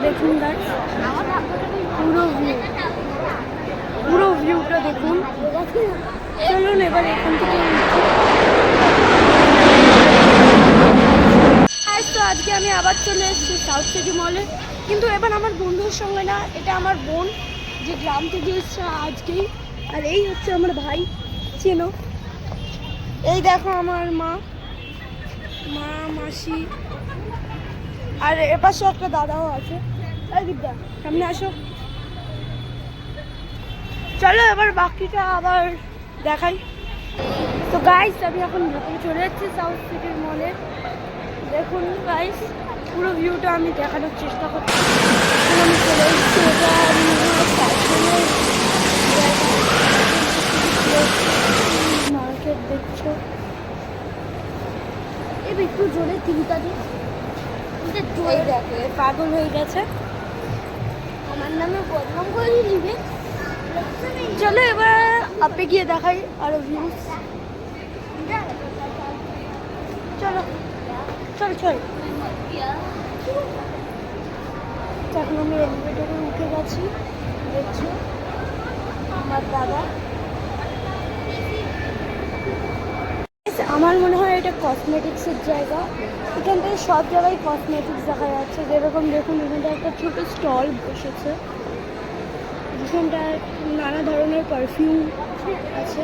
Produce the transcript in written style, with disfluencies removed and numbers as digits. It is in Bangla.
দেখুন গাইস, পুরো ভিউটা দেখুন। চলুন এবার এখান থেকে তো আজকে আমি আবার চলে এসেছি সাউথ সিটি মলে, কিন্তু এবার আমার বন্ধুর সঙ্গে না, এটা আমার বোন যে গ্রাম থেকে এসছে আজকেই। আর এই হচ্ছে আমার ভাই, চেনো। এই দেখো আমার মা মাসি, আর এপাশে একটা দাদাও আছে। এই দিকটা সামনে আসো। চলো এবার বাকিটা আবার দেখাই। তো গাইস আমি এখন ভেতরে চলে যাচ্ছি সাউথ সিটির মলে। দেখুন গাইস, পুরো ভিউটা আমি দেখানোর চেষ্টা করছি। আমি চলে এসেছি মার্কেট, দেখছো একটু জোরে তিনটা দিন দেখো, পাগল হয়ে গেছে, আমার নামে বদনাম করে দিবে। চলো এবার আপে গিয়ে দেখাই আরো ভিউজ। চলো চল চল। এখন আমি এলিভেটরে উঠে গেছি, দেখছো আমার দাদা। আমার মনে হয় এটা কসমেটিক্সের জায়গা। এখান থেকে সব জায়গায় কসমেটিক্স দেখা যাচ্ছে। যেরকম দেখুন এখানটা একটা ছোট স্টল বসেছে, যেখানটায় নানা ধরনের পারফিউম আছে।